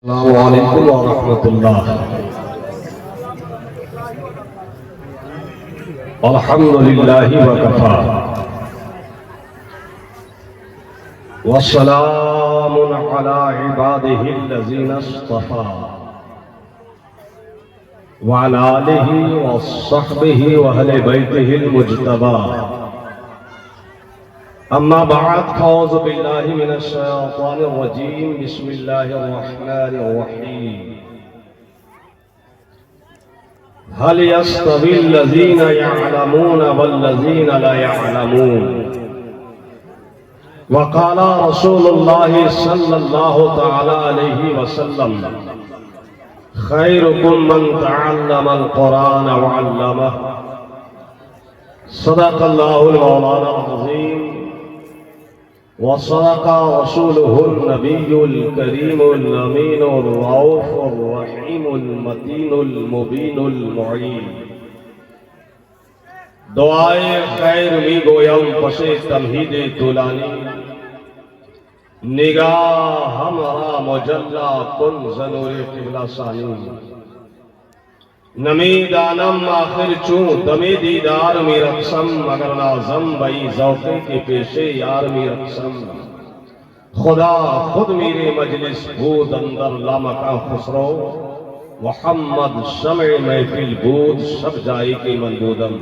السلام علیکم ورحمۃ اللہ۔ الحمد للہ وکفا والسلام علی عبادہ الذین اصطفى وعلی آلہ وصحبہ واہل بیتہ المجتبى، اما بعد فاعوذ باللہ من الشیطان الرجیم، بسم اللہ الرحمن الرحیم۔ هل يستوي الذین يعلمون والذین لا يعلمون؟ وقال رسول اللہ صلی اللہ تعالی علیہ وسلم: خیرکم من تعلم القرآن وعلمہ۔ صدق اللہ المولانا العظیم وصدق رسوله النبی الکریم الامین الرؤوف الرحیم المتین المبین المعین۔ دعائے خیر می گویم پس تمہید طولانی، نگاہ ہمارا مجلہ کن زنور قبلہ ثانی۔ نمی دانم آخر چون دمی دیدار می رقصم، مگر نازم بئی ذوقے کے پیشے یار می رقصم۔ خدا خود میرے مجلس بود اندر لامکان خسرو، محمد شمع محفل بود سب جائی کے منبودم۔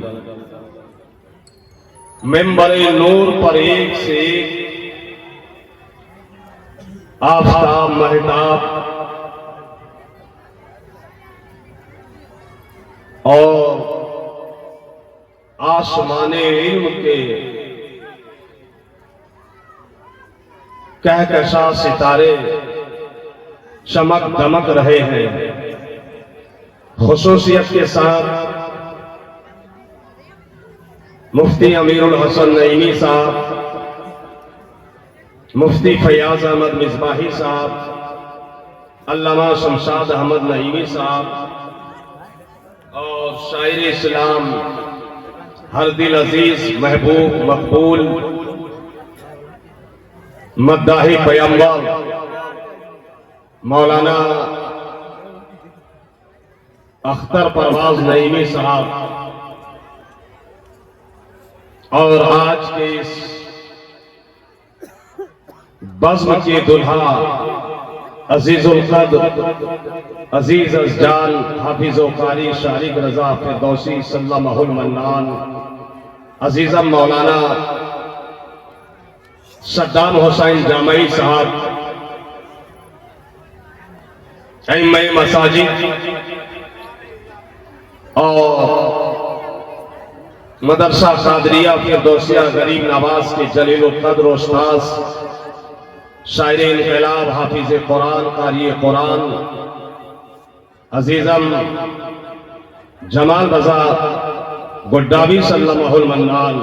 ممبر نور پر ایک سے ایک آفتاب مہتاب اور آسمان علم کے کہکشاں ستارے چمک دمک رہے ہیں۔ خصوصیت کے ساتھ مفتی امیر الحسن نعیمی صاحب، مفتی فیاض احمد مصباحی صاحب، علامہ شمشاد احمد نعیمی صاحب اور شاعر اسلام ہر دل عزیز محبوب مقبول مداحِ پیغمبر مولانا اختر پرواز نعیمی صاحب، اور آج کے اس بزم کے دلہا عزیز القدر عزیز ازجان حافظ و قاری شارق رضا فردوسی سلمہ المنان، عزیزم مولانا صدام حسین جامعی صاحب، ائمہ مساجد اور مدرسہ قادریہ فردوسیہ غریب نواز کے جلیل القدر استاذ، شاعر انقلاب حافظ قرآن قاری قرآن عزیزم جمال رضا گڈاوی سلمہ المنان،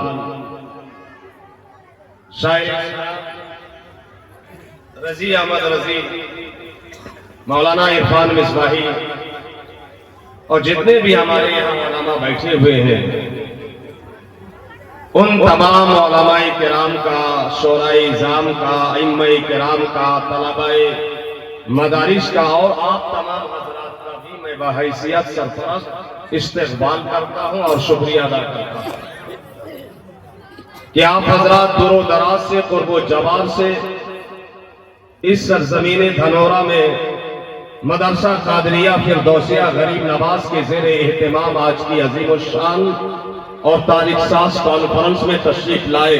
شاعر رضی احمد رضی، مولانا عرفان مصباحی، اور جتنے بھی ہمارے یہاں علماء بیٹھے ہوئے ہیں، ان تمام علماء کرام کا، شورائے اعظام کا، ائمہ کرام کا، طلباء مدارس کا، اور آپ تمام حضرات کا بھی میں بحیثیت سرپرست استقبال کرتا ہوں اور شکریہ ادا کرتا ہوں کہ آپ حضرات دور و دراز سے، قرب و جوار سے اس سرزمین دھنورا میں مدرسہ قادریہ فردوسیہ غریب نواز کے زیر اہتمام آج کی عظیم الشان اور تاریخ ساز کانفرنس میں تشریف لائے۔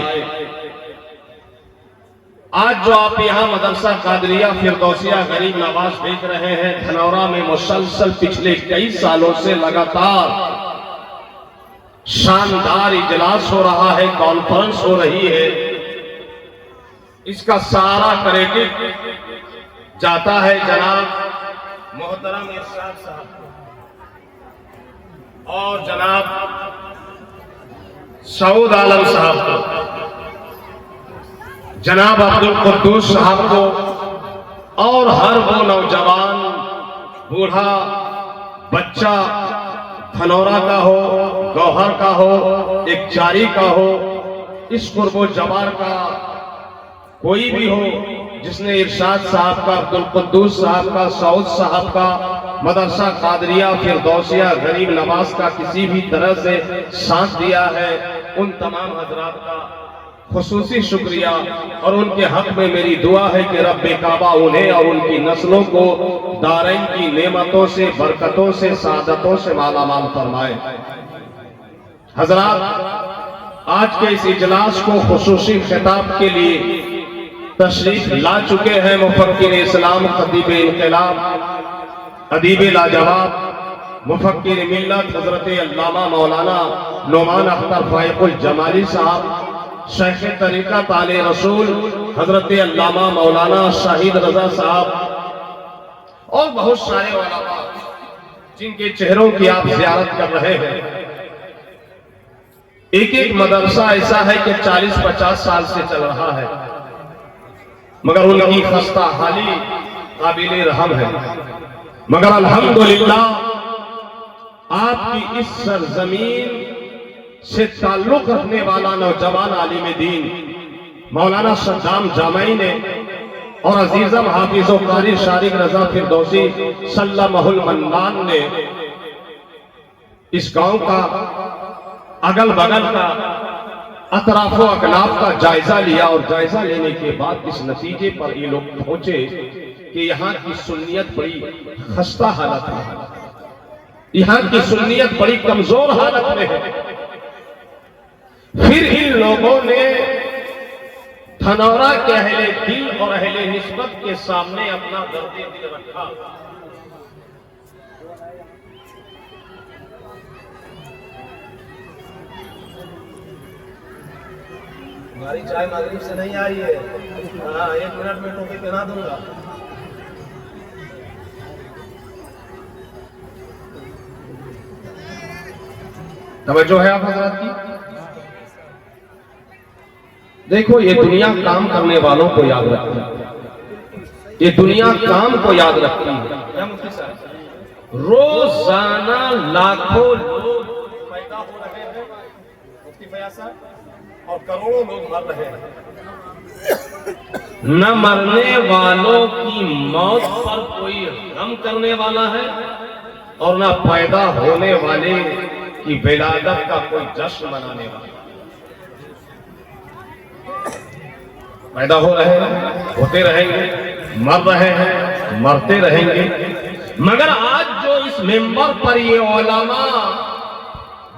آج جو آپ یہاں مدرسہ قادریہ فردوسیہ غریب نواز دیکھ رہے ہیں، دھنورا میں مسلسل پچھلے کئی سالوں سے لگاتار شاندار اجلاس ہو رہا ہے، کانفرنس ہو رہی ہے۔ اس کا سارا کریڈٹ جاتا ہے جناب محترم ارشاد صاحب اور جناب سعود عالم صاحب کو، جناب عبدالقدوس صاحب کو، اور ہر وہ نوجوان، بوڑھا، بچہ، دھنورا کا ہو، گوہر کا ہو، ایک جاری کا ہو، اس قرب و جوار کا کوئی بھی ہو، جس نے ارشاد صاحب کا، عبدالقدوس صاحب کا، سعود صاحب کا، مدرسہ قادریہ فردوسیہ غریب نواز کا کسی بھی طرح سے ساتھ دیا ہے، ان تمام حضرات کا خصوصی شکریہ، اور ان کے حق میں میری دعا ہے کہ رب کعبہ انہیں اور ان کی نسلوں کو دارین کی نعمتوں سے، برکتوں سے، سعادتوں سے مالا مال فرمائے۔ حضرات، آج کے اس اجلاس کو خصوصی خطاب کے لیے تشریف لا چکے ہیں مفکر اسلام، خطیب انقلاب، ادیب لاجواب، مفکر ملت حضرت علامہ مولانا نعمان اختر فائق الجمالی صاحب، شیخ طریقت آل رسول حضرت علامہ مولانا شاہد رضا صاحب، اور بہت سارے علماء جن کے چہروں کی آپ زیارت کر رہے ہیں۔ ایک ایک مدرسہ ایسا ہے کہ 40-50 سال سے چل رہا ہے، مگر ان کی خستہ حالی قابل رحم ہے، مگر الحمدللہ آپ کی اس سرزمین سے تعلق رکھنے والا نوجوان عالم دین مولانا صدام جامعی نے اور عزیزم حافظ و قاری شارق رضا فردوسی سلمہ المنان نے اس گاؤں کا، اگل بگل کا، اطراف و اکناف کا جائزہ لیا، اور جائزہ لینے کے بعد اس نتیجے پر یہ لوگ پہنچے کہ یہاں کی سنیت بڑی خستہ حالت ہے، یہاں کی سنیت بڑی کمزور حالت میں ہے۔ پھر ان لوگوں نے دھنورا کے اہل دل اور اہل نسبت کے سامنے اپنا درد دل رکھا۔ ہماری چائے مغرب سے نہیں آئی ہے، 1 منٹ میں ٹوپی پہنا دوں گا۔ توجہ ہے آپ حضرات کی؟ دیکھو، یہ دنیا کام کرنے والوں کو یاد رکھتی ہے، یہ دنیا کام کو یاد رکھتی ہے۔ روزانہ لاکھوں لوگ پیدا ہو رہے ہیں مفتی فیاض صاحب، اور کروڑوں لوگ مر رہے ہیں۔ نہ مرنے والوں کی موت پر کوئی غم کرنے والا ہے، اور نہ پیدا ہونے والے کی ولادت کا کوئی جشن منانے والا۔ پیدا ہو رہے ہیں، ہوتے رہیں گے، مر رہے ہیں، مرتے رہیں گے، مگر آج جو اس منبر پر یہ علماء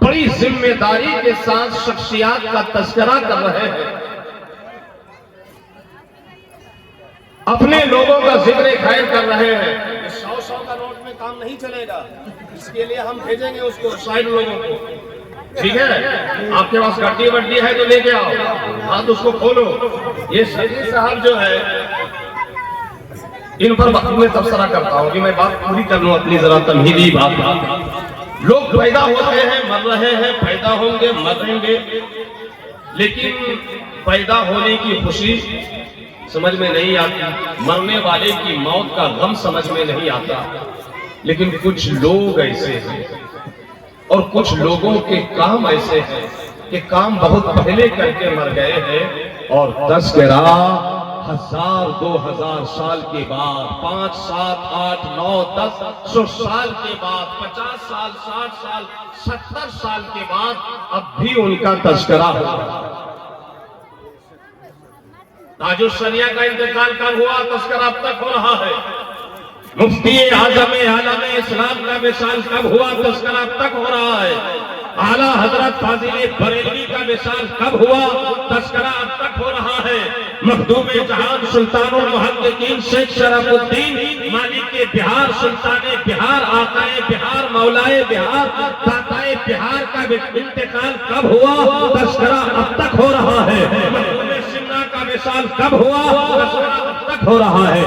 بڑی ذمہ داری کے ساتھ شخصیات کا تذکرہ کر رہے ہیں، اپنے لوگوں کا ذکر خیر کر رہے ہیں، 100 کا نوٹ میں کام نہیں چلے گا، اس کے لیے ہم بھیجیں گے اس کو سائڈ لوگوں کو۔ ٹھیک ہے، آپ کے پاس گٹی وٹی ہے تو لے کے آؤ، ہاتھ اس کو کھولو۔ یہ شیخ صاحب جو ہے، ان پر میں تبصرہ کرتا ہوں کہ میں بات پوری کر لوں اپنی ذرا تمہیدی بات۔ لوگ پیدا ہوتے ہیں، مر رہے ہیں، پیدا ہوں گے، مریں گے، لیکن پیدا ہونے کی خوشی سمجھ میں نہیں آتی، مرنے والے کی موت کا غم سمجھ میں نہیں آتا۔ لیکن کچھ لوگ ایسے ہیں، اور کچھ لوگوں کے کام ایسے ہیں کہ کام بہت پہلے کر کے مر گئے ہیں، اور تذکرہ 1000 2000 سال کے بعد، 5 7 8 9 10 100 سال کے بعد، 50 سال 60 سال 70 سال کے بعد اب بھی ان کا تذکرہ ہوگا۔ تاج الشریعہ کا انتقال کب ہوا؟ تذکرہ اب تک ہو رہا ہے۔ مفتی اعظم عالم اسلام کا وصال کب ہوا؟ تذکرہ اب تک ہو رہا ہے۔ اعلیٰ حضرت فاضل بریلوی کا وصال کب ہوا؟ تذکرہ اب تک ہو رہا ہے۔ مخدوم جہان سلطان المحققین شیخ شرف الدین مالک بہار، سلطان بہار، آقائے بہار، مولائے بہار، داتائے بہار کا انتقال کب ہوا؟ تذکرہ اب تک ہو رہا ہے۔ مخدوم سمنا کا وصال کب ہوا؟ تذکرہ اب تک ہو رہا ہے۔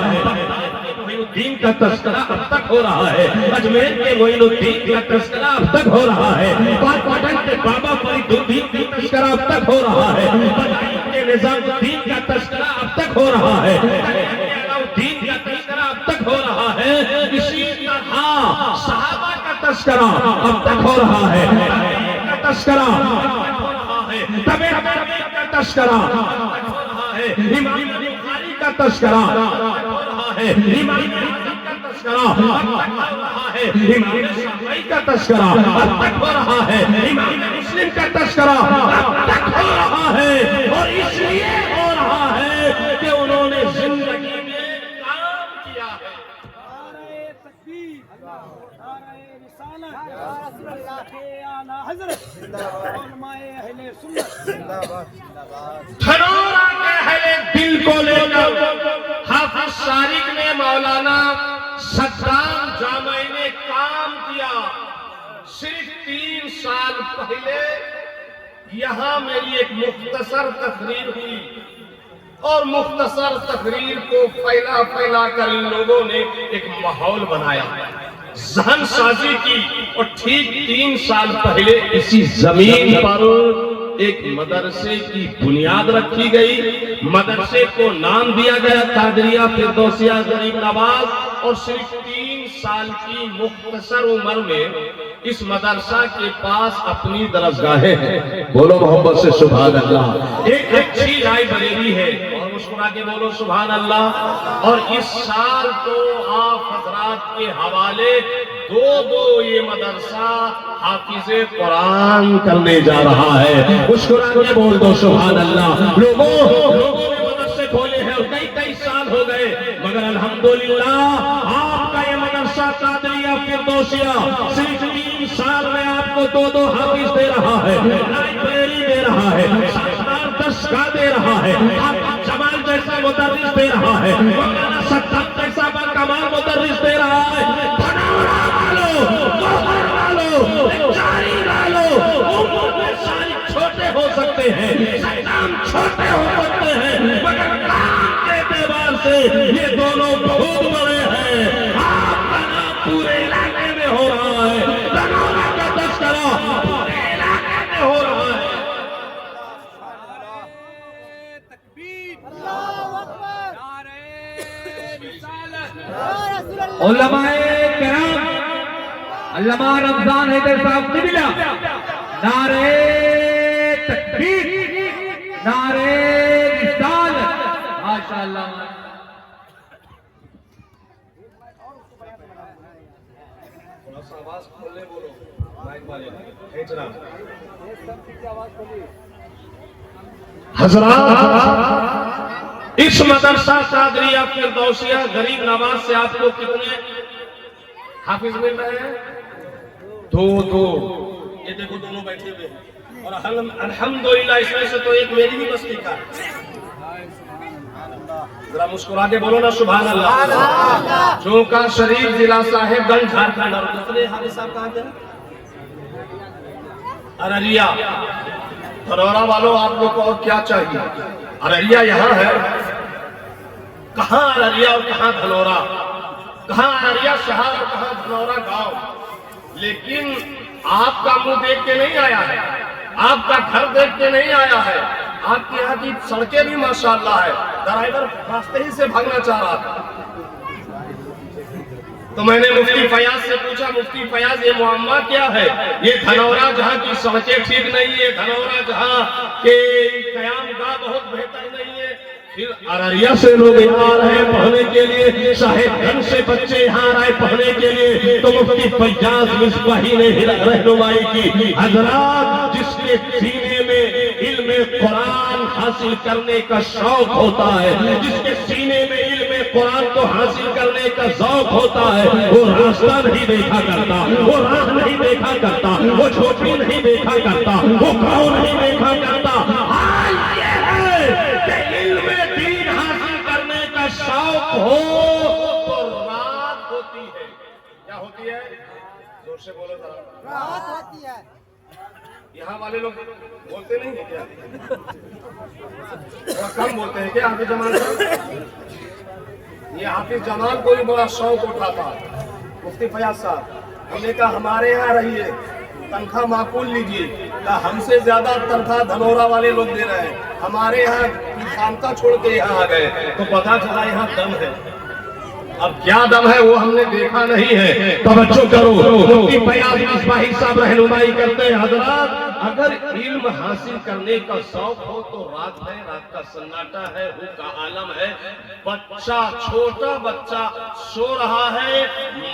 دین کا تذکرہ اب تک ہو رہا ہے۔ اجمیر کے معین الدین کا تذکرہ اب تک ہو رہا ہے۔ پاٹن کے بابا فرید الدین کا تذکرہ اب تک ہو رہا ہے۔ کے نظام الدین کا تذکرہ اب تک ہو رہا ہے۔ دین کا تذکرہ اب تک ہو رہا ہے۔ اسی طرح صحابہ کا تذکرہ اب تک ہو رہا ہے۔ تذکرہ اب تک ہو رہا ہے۔ تبع کا تذکرہ اب تک ہو رہا ہے۔ امام بخاری کا تذکرہ ہو رہا ہے، امام اعظم کا تذکرہ ہو رہا ہے، امام شافعی کا تذکرہ اب تک ہو رہا ہے، امام مسلم کا تذکرہ اب تک ہو رہا ہے، اور اس لیے ہو رہا ہے کہ انہوں نے زندگی میں کام کیا ہے۔ نعرہ تکبیر، نعرہ رسالت، اعلیٰ حضرت، علماء اہل سنت، دھنورا کے اہل دل کو لے کر حافظ شارق نے مولانا صدام جامعی نے کام کیا۔ صرف 3 سال پہلے یہاں میری ایک مختصر تقریر ہوئی، اور مختصر تقریر کو پھیلا پھیلا کر ان لوگوں نے ایک ماحول بنایا، ذہن سازی کی، اور ٹھیک 3 سال پہلے اسی زمین پر ایک مدرسے کی بنیاد رکھی گئی۔ مدرسے کو نام دیا گیا قادریہ فردوسیہ غریب نواز، اور صرف 3 سال کی مختصر عمر میں اس مدرسہ کے پاس اپنی درسگاہیں ہیں۔ بولو محبت سے سبحان اللہ۔ ایک اچھی لائبریری ہے، اور مسکرا کے بولو سبحان اللہ۔ اور اس سال تو آپ حضرات کے حوالے 2 یہ مدرسہ حافظ قرآن کرنے جا رہا ہے۔ مسکرا کے بول دو سبحان اللہ۔ لوگوں نے مدرسے کھولے ہیں اور کئی سال ہو گئے، مگر الحمدللہ آپ کا یہ مدرسہ قادریہ فردوسیہ صرف 3 سال میں آپ کو 2 حافظ دے رہا ہے، لائبریری دے رہا ہے، شاندار درسگاہ دے رہا ہے، آپ جمال جیسا مدرس دے رہا ہے، مولانا صدام جیسا باکمال مدرس دے رہا ہے۔ دھنورا والو، گوہر والو، جاری والو، عمر میں ساری چھوٹے ہو سکتے ہیں، صدام چھوٹے ہو سکتے ہیں، مگر کام کے اعتبار سے یہ دونوں بہت بڑے ہیں۔ آپ کا نام پورے علاقے میں ہو رہا ہے، دھنورا کا تذکرہ پورے علاقے میں ہو رہا ہے۔ نعرہ تکبیر، اللہ اکبر، نعرہ رسالت، یا رسول اللہ، علماء کرام، علامہ رمضان حیدر صاحب قبلہ، نعرہ تکبیر، نعرہ رسالت، ماشاءاللہ۔ تھوڑا سا آواز کھولنے بولو، مائک والے کھینچنا۔ حضرات، اس مدرسہ قادریہ فردوسیہ غریب نواز سے آپ کو کتنے حافظ مل رہے ہیں؟ 2 یہ دیکھو دونوں بیٹھے ہوئے ہیں، اور الحمدللہ اس میں سے تو ایک میری بھی بستی کا ہے۔ ذرا مسکرا کے بولو نا سبحان اللہ۔ چونکہ شریف ضلع صاحب گنج جھارکھنڈ، اور دوسرے حافظ صاحب کہاں کے؟ ارریہ۔ دھنورا والوں آپ لوگ کو اور کیا چاہیے؟ ارریہ یہاں ہے، کہاں ارریہ اور کہاں دھنورا، کہاں ارریہ شہر اور کہاں دھنورا گاؤں۔ لیکن آپ کا منہ دیکھ کے نہیں آیا ہے، آپ کا گھر دیکھ کے نہیں آیا ہے، آپ کے یہاں کی سڑکیں بھی ماشاءاللہ ہے۔ ڈرائیور راستے ہی سے بھاگنا چاہ رہا تھا، تو میں نے مفتی فیاض سے پوچھا، مفتی فیاض یہ معاملہ کیا ہے؟ یہ دھنورا جہاں کی سڑکیں ٹھیک نہیں ہے، دھنورا جہاں کے قیام گاہ بہت بہتر نہیں ہے، پھر ارریہ سے لوگ یہاں آ رہے ہیں پڑھنے کے لیے، صاحب گنج سے بچے یہاں آ رہے پڑھنے کے لیے، تو مفتی فیاض مصباحی نے رہنمائی کی۔ حضرات، جس کے سینے میں علم قرآن حاصل کرنے کا شوق ہوتا ہے، جس کے سینے میں علم قرآن کو حاصل کرنے کا ذوق ہوتا ہے، وہ راستہ نہیں دیکھا کرتا، وہ راہ نہیں دیکھا کرتا، وہ جھوپڑی نہیں دیکھا کرتا، وہ گاؤں نہیں دیکھا کرتا۔ حال یہ ہے کہ علم دین حاصل کرنے کا شوق ہو تو رات ہوتی ہے۔ کیا ہوتی ہے؟ زور سے بولو ذرا۔ رات ہوتی ہے۔ یہاں والے لوگ بولتے نہیں ہیں کیا؟ بہت کم بولتے ہیں کیا حافظ جمال صاحب؟ یہ حافظ جمال کو بھی بڑا شوق اٹھاتا۔ مفتی فیاض صاحب ہم نے کہا ہمارے یہاں رہیے، تنخواہ معقول لیجیے، کہا ہم سے زیادہ تنخواہ دھنورا والے لوگ دے رہے ہیں، ہمارے یہاں خانقاہ چھوڑ کے یہاں آ گئے، تو پتہ چلا یہاں دم ہے۔ اب کیا دم ہے وہ ہم نے دیکھا نہیں ہے، توجہ کرو۔ مفتی فیاض مصباحی صاحب رہنمائی کرتے ہیں۔ حضرات، اگر علم حاصل کرنے کا شوق ہو تو رات ہے، رات کا سناٹا ہے، ہو کا عالم ہے، بچہ چھوٹا بچہ سو رہا ہے،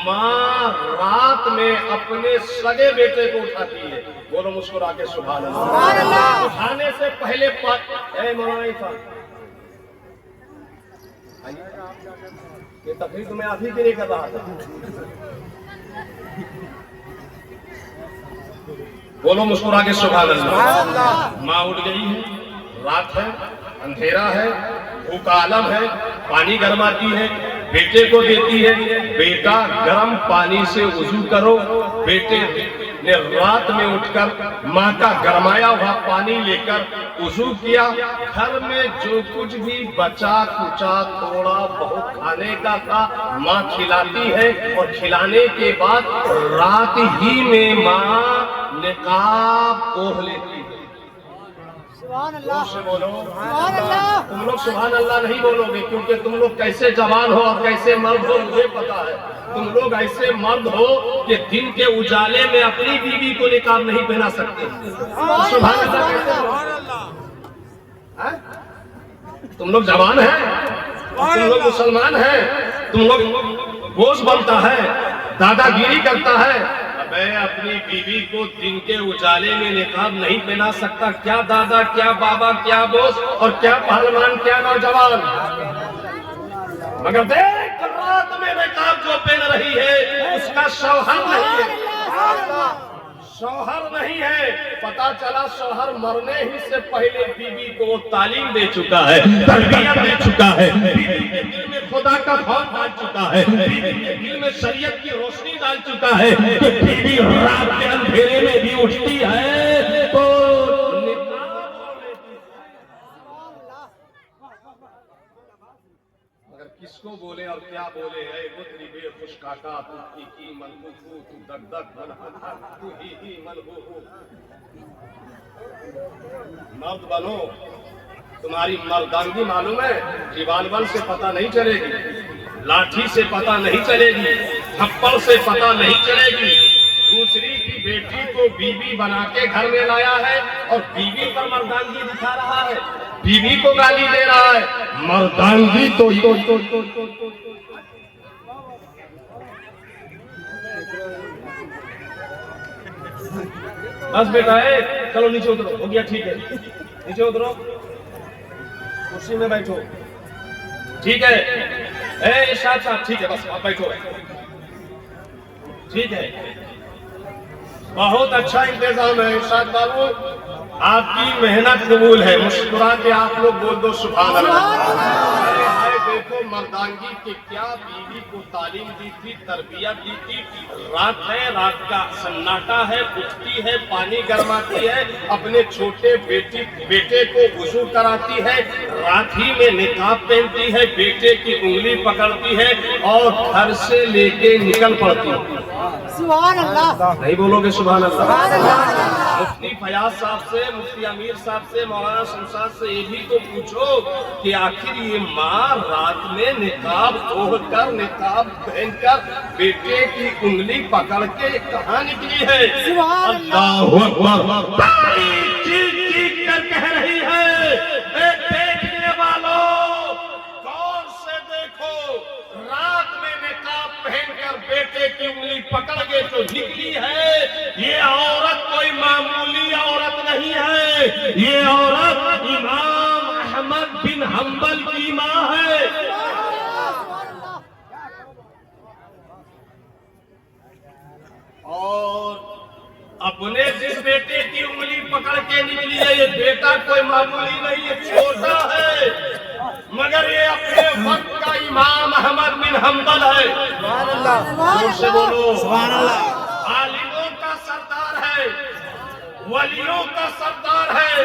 ماں رات میں اپنے سگے بیٹے کو اٹھاتی ہے. بولو مسکرا کے سبحان اللہ. اٹھانے سے پہلے اے مولانا صاحب یہ تقریر تو میں آپ ہی کے لیے کر رہا تھا. بولو مسکرا کے سبحان اللہ. ماں اٹھ گئی ہے، رات ہے، اندھیرا ہے، بھوک عالم ہے، پانی گرماتی ہے، بیٹے کو دیتی ہے. بیٹا گرم پانی سے وضو کرو. بیٹے نے رات میں اٹھ کر ماں کا گرمایا ہوا پانی لے کر وضو کیا. گھر میں جو کچھ بھی بچا کچا تھوڑا بہت کھانے کا تھا ماں کھلاتی ہے، اور کھلانے کے بعد رات ہی میں ماں نقاب اوڑھ لیتی ہے. سبحان اللہ. سے بولو سبحان اللہ. تم لوگ سبحان اللہ نہیں بولو گے کیونکہ تم لوگ کیسے جوان ہو اور کیسے مرد ہو مجھے پتا ہے. تم لوگ ایسے مرد ہو کہ دن کے اجالے میں اپنی بیوی کو نقاب نہیں پہنا سکتے. سبحان اللہ کیسے ہاں؟ تم لوگ جوان ہیں، تم لوگ مسلمان ہیں، تم لوگ بوجھ بنتا ہے، دادا گیری کرتا ہے. میں اپنی بیوی کو دن کے اجالے میں نقاب نہیں پہنا سکتا. کیا دادا، کیا بابا، کیا بوس اور کیا پہلوان، کیا نوجوان. مگر دیکھ رات میں نقاب جو پہن رہی ہے اس کا شوہر نہیں ہے، شوہر نہیں ہے. پتا چلا شوہر مرنے ہی سے پہلے بیوی کو وہ تعلیم دے چکا ہے، تربیت دے چکا ہے، بیوی کے دل میں خدا کا خوف ڈال چکا ہے، بیوی کے دل میں شریعت کی روشنی ڈال چکا ہے کہ بیوی رات کے اندھیرے میں بھی اٹھتی ہے تو کس کو بولے اور کیا بولے. اے گتری بے خوش کاکا تو کی ملکو تو دک دک بنا تو ہی ملکو ہو. مرد بنو، تمہاری مردانگی معلوم ہے ریوالور سے پتہ نہیں چلے گی، لاٹھی سے پتہ نہیں چلے گی، تھپڑ سے پتہ نہیں چلے گی. دوسری کی بیٹی کو بیوی بنا کے گھر میں لایا ہے اور بیوی پر مردانگی دکھا رہا ہے، بیوی کو گالی دے رہا ہے. مردانگی تو بس بیٹا ہے، چلو نیچے اترو. ہو گیا ٹھیک ہے، نیچے اترو، کرسی میں بیٹھو. ٹھیک ہے اے ارشاد صاحب، ٹھیک ہے بس آپ بیٹھو. ٹھیک ہے، بہت اچھا انتظام ہے ارشاد بابو، آپ کی محنت قبول ہے. مسکرا کے آپ لوگ بول دو سبحان اللہ. دیکھو مردانگی کے کیا بیوی کو تعلیم دی تھی، تربیت دی تھی. رات ہے، رات کا سناٹا ہے، اٹھتی ہے، پانی گرماتی ہے، اپنے چھوٹے بیٹے کو وضو کراتی ہے، رات ہی میں نقاب پہنتی ہے، بیٹے کی انگلی پکڑتی ہے اور گھر سے لے کے نکل پڑتی ہے. سبحان اللہ. نہیں بولو گے سبحان اللہ. مفتی فیاض صاحب سے، مفتی امیر صاحب سے، مولانا شمشاد سے یہ بھی تو پوچھو کہ آخر یہ ماں رات میں نقاب اوڑھ کر، نقاب پہن کر بیٹے کی انگلی پکڑ کے کہاں نکلی ہے؟ اللہ اکبر. چیخ چیخ کر کہہ رہی ہے اے دیکھنے والوں غور سے دیکھو، رات میں نقاب پہن کر بیٹے کی انگلی پکڑ کے جو نکلی ہے یہ عورت کوئی معمولی عورت نہیں ہے، یہ عورت امام احمد بن حنبل کی ماں ہے. اور اپنے جس بیٹے کی انگلی پکڑ کے نکلی ہے یہ بیٹا کوئی معمولی نہیں، یہ چھوٹا ہے مگر یہ اپنے وقت کا امام احمد بن حنبل ہے. زور سے بولو سبحان اللہ. عالموں کا سردار ہے، ولیوں کا سردار ہے،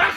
10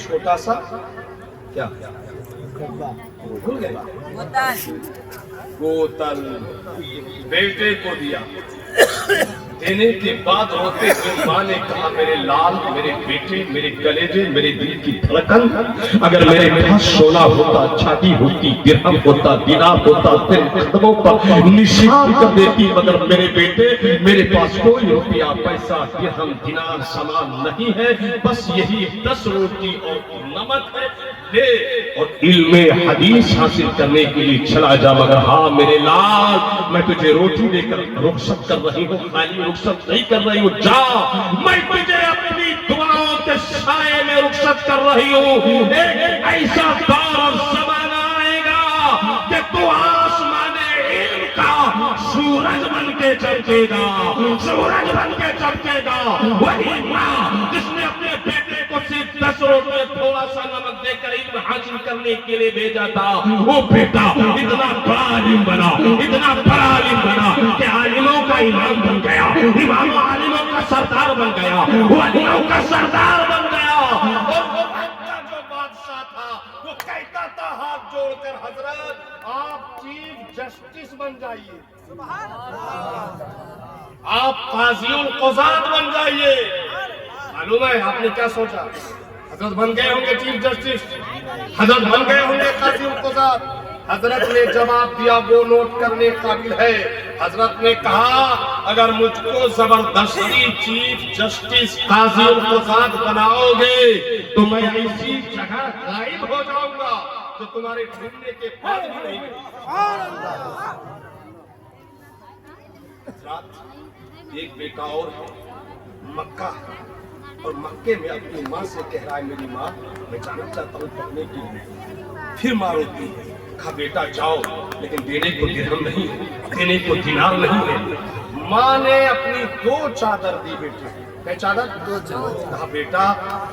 چھوٹا سا کیا بھول گئے بوتل بیٹے کو دیا. دینے کے بعد روتے ہوئے ماں نے کہا میرے لال، میرے بیٹے، میرے کلیجے، میرے دل کی دھڑکن، اگر میرے پاس سونا ہوتا، چاندی ہوتی، درہم ہوتا، دینار ہوتا، تیرے قدموں پر نشان کر دیتی، مگر میرے بیٹے میرے پاس کوئی روپیہ پیسہ درہم دینار سامان نہیں ہے، بس یہی 10 روٹی اور نمک ہے، لے اور علم حدیث حاصل کرنے کے لیے چلا جا. مگر ہاں میرے لال، میں تجھے روٹی دے کر رخصت کر رہی ہوں، خالی رخصت نہیں کر رہی ہوں، جا میں تجھے اپنی دعاؤں کے سائے میں رخصت کر رہی ہوں. ایک ایسا دور اور زمانہ آئے گا کہ تو آسمان علم کا سورج بن کے چمکے گا، سورج بن کے چمکے گا. وہی ماں جس نے اپنے بیٹے کو صرف 10 روٹی تھوڑا سا نمک دے کر علم حاصل کرنے کے لیے بھیجا تھا، وہ بیٹا اتنا بڑا عالم بنا، اتنا بڑا عالم بنا کہ عالموں کا امام بن گیا، امام عالموں کا سردار بن گیا، ولیوں کا سردار بن گیا. اور وہ کا جو بادشاہ تھا وہ کہتا تھا ہاتھ جوڑ کر حضرت آپ چیف جسٹس بن جائیے، آپ قاضی القضات بن جائیے. معلوم ہے آپ نے کیا سوچا؟ حضرت بن گئے ہوں گے چیف جسٹس، حضرت بن گئے ہوں گے قاضی القضات. حضرت نے جواب دیا وہ نوٹ کرنے قابل ہے. حضرت نے کہا اگر مجھ کو زبردستی چیف جسٹس قاضی القضات بناؤ گے تو میں ایسی جگہ غائب ہو جاؤں گا جو تمہارے ڈھونڈنے کے بعد بھی نہیں ملے. حضرت ایک بیٹا اور ہے مکہ، اور مکے میں اپنی ماں سے کہہ رہا ہے میری ماں میں جانا چاہتا ہوں پڑھنے کے لیے. پھر ماں روتی ہے. کہا بیٹا جاؤ لیکن دینے کو درہم نہیں ہے، دینے کو دینار نہیں ہے. ماں نے اپنی 2 چادر دی بیٹے کو. میں چادر 2 چادر. کہا بیٹا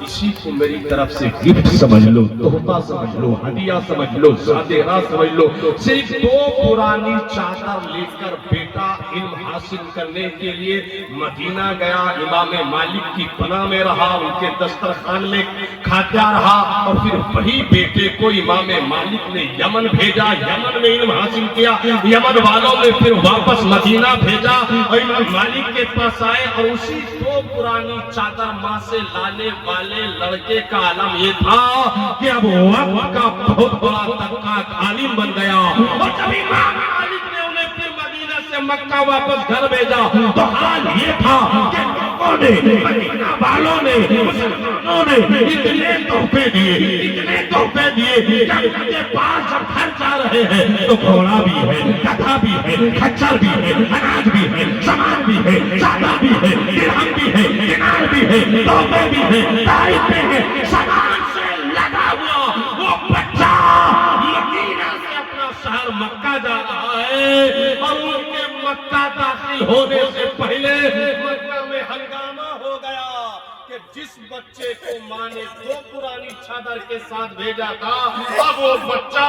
اسی کو میری طرف سے گفٹ سمجھ لو، تحفہ سمجھ لو، ہدیہ سمجھ لو، صادقہ سمجھ لو. صرف 2 پرانی چادر لے کر بیٹا علم حاصل کرنے کے لیے مدینہ گیا. امام مالک کی پناہ میں رہا، ان کے دسترخوان میں کھاتا رہا، اور پھر وہی بیٹے کو امام مالک نے یمن بھیجا، یمن میں علم حاصل کیا. یمن والوں نے پھر واپس مدینہ بھیجا، اور امام مالک کے پاس آئے، اور اسی 2 پرانی چادر ماں سے لانے والے لڑکے کا عالم یہ تھا کہ اب وقت کا بہت بڑا طبقہ عالم بن گیا. اور جب امام مالک نے انہیں پھر مدینہ سے مکہ واپس گھر بھیجا تو حال یہ تھا کہ لوگوں نے، مدینہ والوں نے، مسلمانوں نے اتنے تحفے دیے، اتنے تحفے دیے. جب ان کے پاس جب گھر جا رہے ہیں تو گھوڑا بھی ہے، گدھا بھی ہے، خچر بھی ہے، اناج بھی ہے، سامان بھی ہے، چادر بھی ہے، درہم بھی ہے، دینار بھی ہے، تحفے بھی ہے، تائف بھی ہے. سامان سے لگا ہوا وہ بچہ مدینہ سے اپنا شہر مکہ جا رہا ہے، اور ان کے مکہ داخل ہونے سے پہلے مکہ میں ہنگامہ ہو گیا کہ جس بچے کو ماں نے 2 پرانی چادر کے ساتھ بھیجا تھا اب وہ بچہ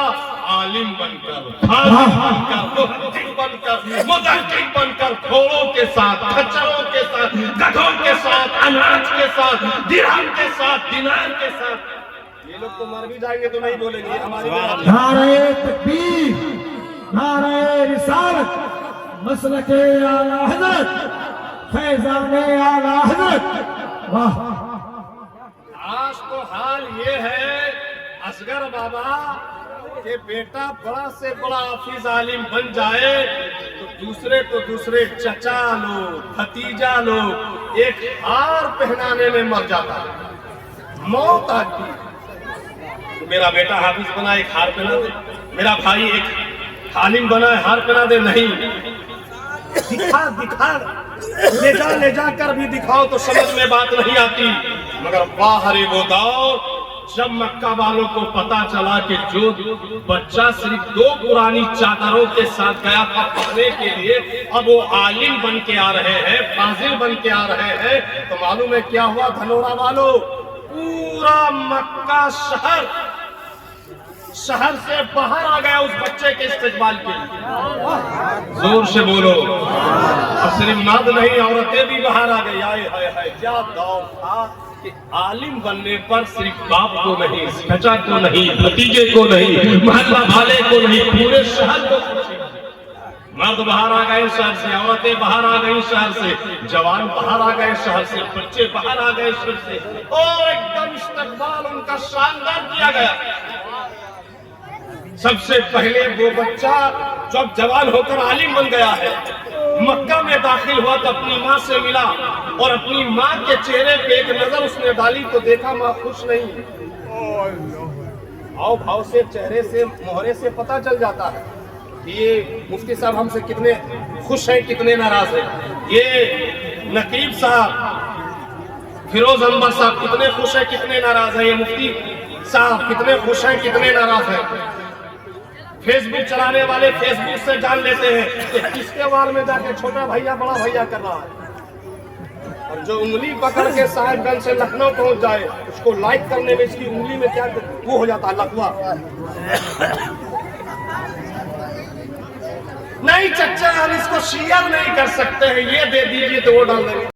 عالم بن کر، حافظ بن کر، محدث بن کر، مدرس بن کر، گھوڑوں کے ساتھ، خچروں کے ساتھ، گدھوں کے ساتھ، اناج کے ساتھ، درہم کے ساتھ، دینار کے ساتھ. یہ لوگ تو مر بھی جائیں گے تو نہیں بولیں گے ہماری بات. نعرہ تکبیر، نعرہ رسالت، مسلک اعلیٰ حضرت، فیضان اعلیٰ حضرت. واہ! آج تو حال یہ ہے اصغر بابا کہ بیٹا بڑا سے بڑا حافظ عالم بن جائے تو دوسرے چچا لو، بھتیجا لو ایک ہار پہنانے میں مر جاتا ہے. موت آتی ہے. میرا بیٹا حافظ بنا ایک ہار پہنا دے، میرا بھائی ایک عالم بنا ہے ہار پہنا دے. نہیں، دکھا لے جا کر بھی دکھاؤ تو سمجھ میں بات نہیں آتی. مگر باہر وہ دور جب مکہ والوں کو پتا چلا کہ جو بچہ صرف 2 پرانی چادروں کے ساتھ گیا تھا پڑھنے کے لیے اب وہ عالم بن کے آ رہے ہیں، فاضل بن کے آ رہے ہیں، تو معلوم ہے کیا ہوا دھنورا والوں؟ پورا مکہ شہر سے باہر آ گیا اس بچے کے استقبال کے لیے. زور سے بولو. اب صرف مرد نہیں عورتیں بھی باہر آ گئی. آئے ہائے ہائے کیا دور تھا. کہ عالم بننے پر صرف باپ کو نہیں، چچا کو نہیں، بھتیجے کو نہیں، محلہ والے کو نہیں، پورے شہر کو خوشی۔ مرد باہر آ گئے شہر سے، عورتیں باہر آ گئی شہر سے، جوان باہر آ گئے شہر سے، بچے باہر آ گئے شہر سے، اور ایک دم استقبال ان کا شاندار کیا گیا۔ سب سے پہلے وہ بچہ جب جوان ہو کر عالم بن گیا ہے، مکہ میں داخل ہوا تو اپنی ماں سے ملا، اور اپنی ماں کے چہرے پہ ایک نظر اس نے ڈالی تو دیکھا ماں خوش نہیں۔ آؤ بھاؤ سے، چہرے سے، مہرے سے پتہ چل جاتا ہے کہ یہ مفتی صاحب ہم سے کتنے خوش ہیں، کتنے ناراض ہیں۔ یہ نقیب صاحب، فیروز انور صاحب کتنے خوش ہیں، کتنے ناراض ہیں۔ یہ مفتی صاحب کتنے خوش ہیں، کتنے ناراض ہیں۔ فیس بک چلانے والے فیس بک سے جان لیتے ہیں کہ کس کے وال میں جا کے چھوٹا بھیا بڑا بھیا کر رہا ہے، اور جو انگلی پکڑ کے صاحب گنج سے لکھنؤ پہنچ جائے، اس کو لائک کرنے میں اس کی انگلی میں کیا وہ ہو جاتا ہے، لقوہ۔ نہیں چچا ہم اس کو شیئر نہیں کر سکتے ہیں، یہ دے دیجئے تو وہ ڈال دیں گے۔